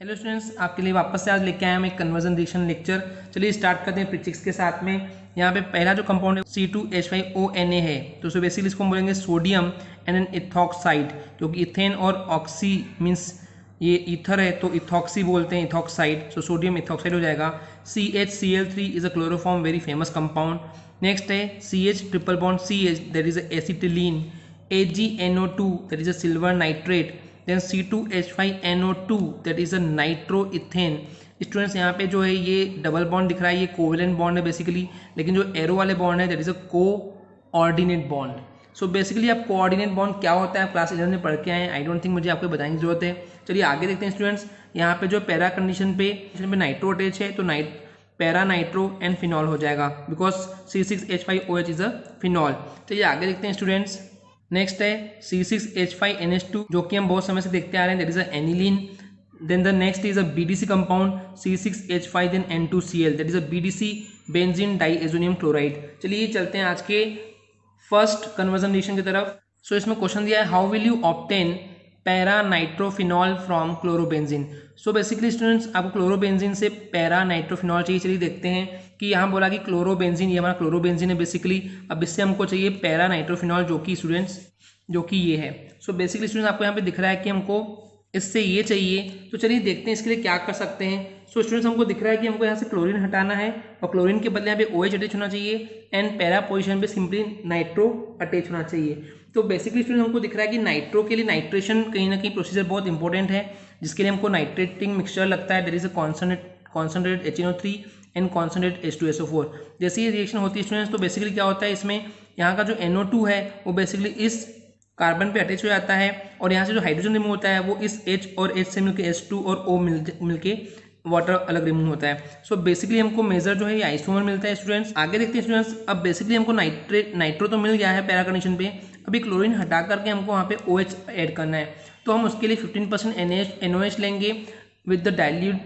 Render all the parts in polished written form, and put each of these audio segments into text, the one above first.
Hello students, आपके लिए वापस से आज लेके आए हम एक कन्वर्जन रिएक्शन लेक्चर। चलिए स्टार्ट करते हैं प्रीफिक्स के साथ में। यहाँ पे पहला जो कंपाउंड है C2H5ONa है, तो बेसिकली इसको हम बोलेंगे सोडियम एंड एन इथॉक्साइड, क्योंकि इथेन और ऑक्सी मीन्स ये ईथर है तो इथॉक्सी बोलते हैं, इथॉक्साइड, सो सोडियम इथॉक्साइड हो जाएगा। CHCl3 is a chloroform, very famous compound. Next है CH triple bond CH, that is acetylene. AgNO2, that is a silver nitrate. Then C2H5NO2, that is a nitroethane. Students यहाँ पे जो है ये double bond दिख रहा है, ये कोवेलेंट बॉन्ड है बेसिकली, लेकिन जो एरो वाले बॉन्ड है that is a coordinate bond. So basically आप कोऑर्डिनेट बॉन्ड क्या होता है क्लास 11 में पढ़ के आए, आई डोंट थिंक मुझे आपको बताने की जरूरत है। चलिए आगे देखते हैं स्टूडेंट्स। यहाँ पे जो पैरा कंडीशन पे नाइट्रो अटैच है तो पैरा नाइट्रो एंड फिनॉल हो जाएगा, because C6H5OH is a phenol. चलिए आगे देखते हैं स्टूडेंट्स। नेक्स्ट है C6H5NH2, जो कि हम बहुत समय से देखते आ रहे हैं, that is a aniline. Then the next is a BDC compound C6H5 then N2Cl, that is a BDC benzene diazonium chloride. चलिए चलते हैं आज के फर्स्ट कन्वर्जन रिएक्शन की तरफ। सो इसमें क्वेश्चन दिया है, how will you obtain para nitrophenol from chlorobenzene. So basically students आपको क्लोरोबेंजीन से पैरा नाइट्रोफिनॉल चाहिए। चलिए देखते हैं कि यहाँ बोला कि क्लोरोबेंजीन, ये हमारा क्लोरोबेंजीन है बेसिकली। अब इससे हमको चाहिए पैरा नाइट्रोफिनॉल, जो कि स्टूडेंट्स जो कि ये है। सो बेसिकली स्टूडेंट्स आपको यहाँ पे दिख रहा है कि हमको इससे ये चाहिए, तो चलिए देखते हैं इसके लिए क्या कर सकते हैं। सो स्टूडेंट्स हमको दिख रहा है कि हमको यहाँ से क्लोरीन हटाना है और क्लोरीन के बदले यहाँ पे OH अटैच होना चाहिए एंड पैरा पोजीशन पे सिंपली नाइट्रो अटैच होना चाहिए। तो बेसिकली स्टूडेंट हमको दिख रहा है कि नाइट्रो के लिए नाइट्रेशन कहीं ना कहीं प्रोसीजर बहुत इंपॉर्टेंट है, जिसके लिए हमको नाइट्रेटिंग मिक्सचर लगता है, that is a concentrate HNO3 and concentrate H2SO4। जैसे ये रिएक्शन होती है स्टूडेंट्स, तो बेसिकली क्या होता है इसमें, यहाँ का जो NO2 है वो बेसिकली इस कार्बन पे अटैच हो जाता है और यहाँ से जो हाइड्रोजन रिमूव होता है वो इस H और H से मिलकर H2 और O मिलके वाटर अलग रिमूव होता है। सो बेसिकली हमको मेजर जो है ये आइसोमर मिलता है स्टूडेंट्स। आगे देखते हैं स्टूडेंट्स। अब बेसिकली हमको नाइट्रो तो मिल गया है पैरा कंडीशन पे, अभी क्लोरीन हटा करके हमको वहाँ पे OH ऐड करना है, तो हम उसके लिए 15% NOH लेंगे विद द डाइल्यूट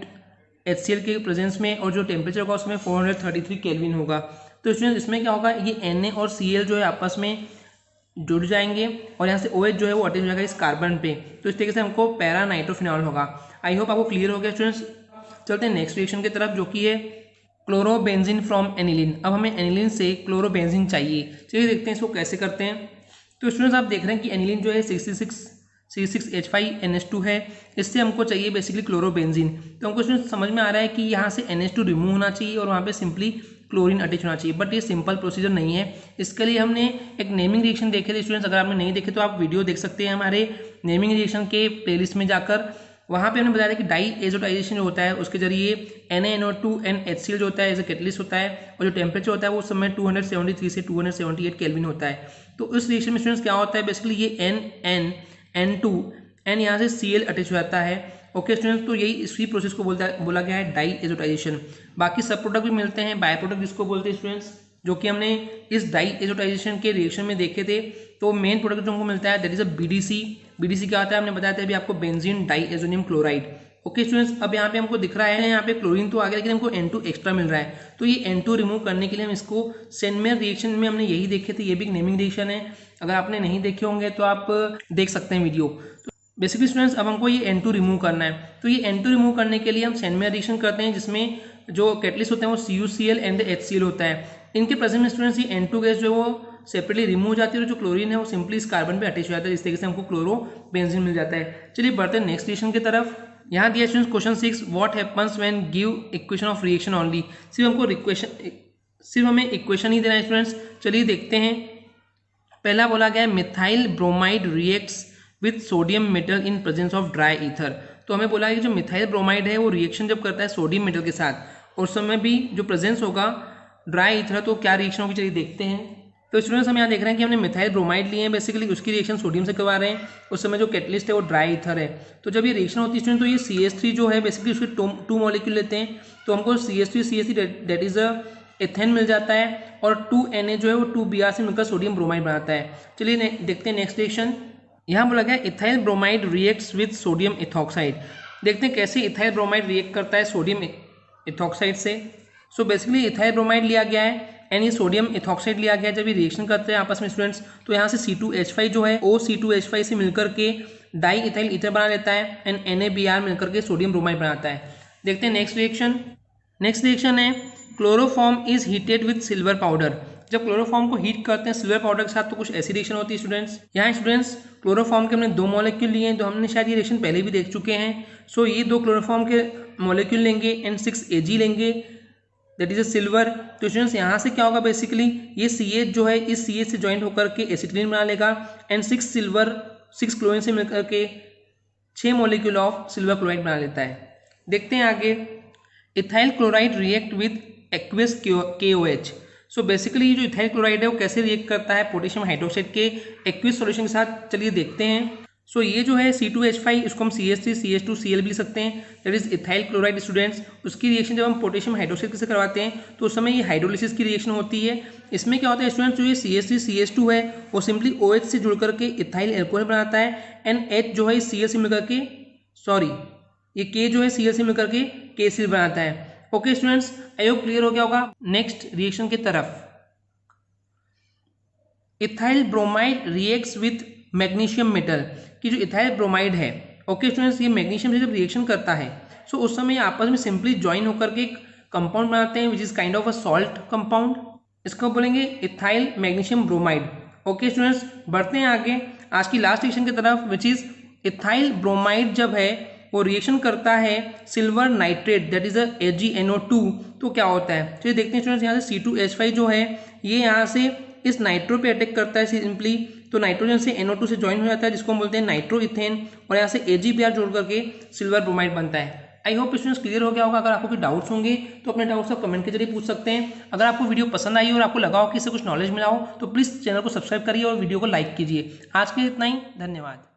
HCl के प्रेजेंस में, और जो टेम्परेचर होगा उसमें 433 केल्विन होगा। तो स्टूडेंट्स इसमें क्या होगा, ये Na और Cl जो है आपस में जुड़ जाएंगे और यहाँ से OH जो है वो अटैच हो जाएगा इस कार्बन पे, तो इस तरीके से हमको पैरा नाइट्रोफिनॉल होगा। आई होप आपको क्लियर हो गया स्टूडेंट्स। चलते हैं नेक्स्ट रिएक्शन की तरफ, जो कि है क्लोरोबेंजीन फ्रॉम एनिलीन। अब हमें एनिलीन से क्लोरोबेंजीन चाहिए। चलिए देखते हैं इसको कैसे करते हैं। तो स्टूडेंट्स आप देख रहे हैं कि एनिलीन जो है C6H5NH2 है, इससे हमको चाहिए बेसिकली क्लोरोबेंजीन। तो हमको स्टूडेंट्स समझ में आ रहा है कि यहाँ से NH2 रिमूव होना चाहिए और वहाँ पे सिंपली क्लोरीन अटैच होना चाहिए, बट ये सिंपल प्रोसीजर नहीं है। इसके लिए हमने एक नेमिंग रिएक्शन देखे थे स्टूडेंट्स, अगर आपने नहीं देखे तो आप वीडियो देख सकते हैं हमारे नेमिंग रिएक्शन के प्लेलिस्ट में जाकर। वहाँ पे हमने बताया कि डाई एजोटाइजेशन जो होता है उसके जरिए NaNO2 एंड HCl जो होता है एज ए कैटलिस्ट होता है, और जो टेम्परेचर होता है वो उस समय 273 से 278 केल्विन होता है। तो उस रिएक्शन में स्टूडेंट्स क्या होता है, बेसिकली ये N यहाँ से Cl अटैच हो जाता है। ओके स्टूडेंट्स, तो यही इसी प्रोसेस को बोला गया है डाई एजोटाइजेशन। बाकी सब प्रोडक्ट भी मिलते हैं, बाय प्रोडक्ट जिसको बोलते हैं स्टूडेंट्स, जो कि हमने इस डाई एजोटाइजेशन के रिएक्शन में देखे थे। तो मेन प्रोडक्ट जो हमको मिलता है दैट इज अ BDC क्या होता है हमने बताया था अभी आपको, benzene diazonium chloride. Okay students, अब यहाँ पे हमको दिख रहा है यहाँ पे क्लोरीन तो आ गया, लेकिन हमको N2 एक्स्ट्रा मिल रहा है, तो ये N2 रिमूव करने के लिए हम इसको सेनमेयर रिएक्शन में हमने यही देखे थे, ये भी एक नेमिंग रिएक्शन है, अगर आपने नहीं देखे होंगे तो आप देख सकते हैं वीडियो। तो बेसिकली स्टूडेंट्स अब हमको ये N2 रिमूव करना है, तो ये N2 रिमूव करने के लिए हम सेनमेयर रिएक्शन करते हैं, जिसमें जो कैटलिस्ट होते हैं वो CuCl एंड HCl होता है। इनके प्रेजेंट में स्टूडेंट्स ये N2 गैस जो है वो सेपरेटली रिमूव हो जाती है और जो क्लोरीन है वो सिंपली इस कार्बन पे अटैच हो जाता है, जिस तरीके से हमको क्लोरोबेंजीन मिल जाता है। चलिए बढ़ते हैं नेक्स्ट रिएक्शन की तरफ। यहाँ दिया students question 6, what happens when give equation of reaction only. सिर्फ हमें इक्वेशन ही देना है स्टूडेंट्स। चलिए देखते हैं। पहला बोला गया है methyl bromide reacts with sodium metal in presence of dry ether. तो हमें बोला है कि जो मिथाइल ब्रोमाइड है वो रिएक्शन जब करता है सोडियम मेटल के साथ और उस समय भी जो प्रेजेंस होगा ड्राई ईथर, तो क्या रिएक्शन होगी चलिए देखते हैं। तो स्टूडेंट्स हम यहाँ देख रहे हैं कि हमने मिथाइल ब्रोमाइड लिए हैं, बेसिकली उसकी रिएक्शन सोडियम से करवा रहे हैं, उस समय जो कैटलिस्ट है वो ड्राई ईथर है। तो जब ये रिएक्शन होती है स्टूडेंट, तो ये CH3 जो है बेसिकली उसके 2 मॉलिक्यूल लेते हैं, तो हमको CH3 that is a ethane मिल जाता है, और 2Na जो है वो 2Br से मिलकर सोडियम ब्रोमाइड बनाता है। चलिए देखते हैं नेक्स्ट रिएक्शन। यहाँ बोला गया ethyl bromide reacts with sodium ethoxide. देखते हैं कैसे इथाइल ब्रोमाइड रिएक्ट करता है सोडियम इथॉक्साइड से। सो बेसिकली इथाइल ब्रोमाइड लिया गया है एंड ये सोडियम इथॉक्साइड लिया गया है। जब ये रिएक्शन करते हैं आपस में स्टूडेंट्स, तो यहाँ से C2H5 जो है O C2H5 से मिलकर के डाई इथाइल ईथर बना लेता है एंड NaBr मिलकर के सोडियम ब्रोमाइड बनाता है। देखते हैं नेक्स्ट रिएक्शन है chloroform is heated with silver powder. जब क्लोरोफॉर्म को हीट करते हैं सिल्वर पाउडर के साथ तो कुछ ऐसी रिएक्शन होती है स्टूडेंट्स। यहाँ स्टूडेंट्स क्लोरोफॉर्म के हमने 2 मॉलिक्यूल लिए हैं, तो हमने शायद ये रिएक्शन पहले भी देख चुके हैं। सो ये 2 क्लोरोफॉर्म के मॉलिक्यूल लेंगे एंड 6 Ag लेंगे, दैट इज अ सिल्वर। तो स्टूडेंट्स यहाँ से क्या होगा, बेसिकली ये CH जो है इस CH से ज्वाइंट होकर के एसिटिलीन बना लेगा एंड 6 क्लोरीन से मिलकर के 6 मॉलिक्यूल ऑफ सिल्वर क्लोराइड बना लेता है। देखते हैं आगे, ethyl chloride react with aqueous KOH। So basically ये जो इथाइल क्लोराइड है वो कैसे रिएक्ट करता है पोटेशियम हाइड्रोक्साइड के एक्वियस सॉल्यूशन के साथ, चलिए देखते हैं। सो ये जो है C2H5 इसको हम CH3 CH2Cl भी लिख सकते हैं, that is ethyl chloride students. उसकी रिएक्शन जब हम पोटेशियम हाइड्रोक्साइड से करवाते हैं तो उस समय ये हाइड्रोलिसिस की रिएक्शन होती है। इसमें क्या होता है स्टूडेंट्स, जो ये CH3 CH2 है वो सिंपली OH से जुड़ करके इथाइल एल्कोहल बनाता है एंड H जो है Cl से मिलकर के ये K जो है Cl से मिलकर के KCl बनाता है। Okay students, I hope clear हो गया होगा। नेक्स्ट रिएक्शन की तरफ, ethyl bromide reacts with magnesium metal. कि जो इथाइल ब्रोमाइड है, ओके स्टूडेंट्स, ये मैग्नीशियम से जब रिएक्शन करता है सो उस समय ये आपस में सिंपली ज्वाइन होकर के एक कंपाउंड बनाते हैं which is kind of a salt compound. इसको बोलेंगे ethyl magnesium bromide. Okay students, बढ़ते हैं आगे आज की लास्ट रिएक्शन की तरफ विच इज इथाइल ब्रोमाइड जब है वो रिएक्शन करता है silver nitrate that is a AgNO2, तो क्या होता है चलिए देखते हैं स्टूडेंट्स। यहाँ से C2H5 जो है ये यहाँ से इस नाइट्रो पे अटैक करता है सिंपली, तो नाइट्रोजन से NO2 से ज्वाइन हो जाता है जिसको हम बोलते हैं नाइट्रो इथेन, और यहाँ से AgBr जोड़ करके सिल्वर ब्रोमाइड बनता है। आई होप स्टूडेंट्स क्लियर हो गया होगा। अगर आपको कोई डाउट्स होंगे तो अपने डाउट्स आप कमेंट के जरिए पूछ सकते हैं। अगर आपको वीडियो पसंद आई और आपको लगा हो कि इससे कुछ नॉलेज मिला हो तो प्लीज़ चैनल को सब्सक्राइब करिए और वीडियो को लाइक कीजिए। आज के लिए इतना ही, धन्यवाद।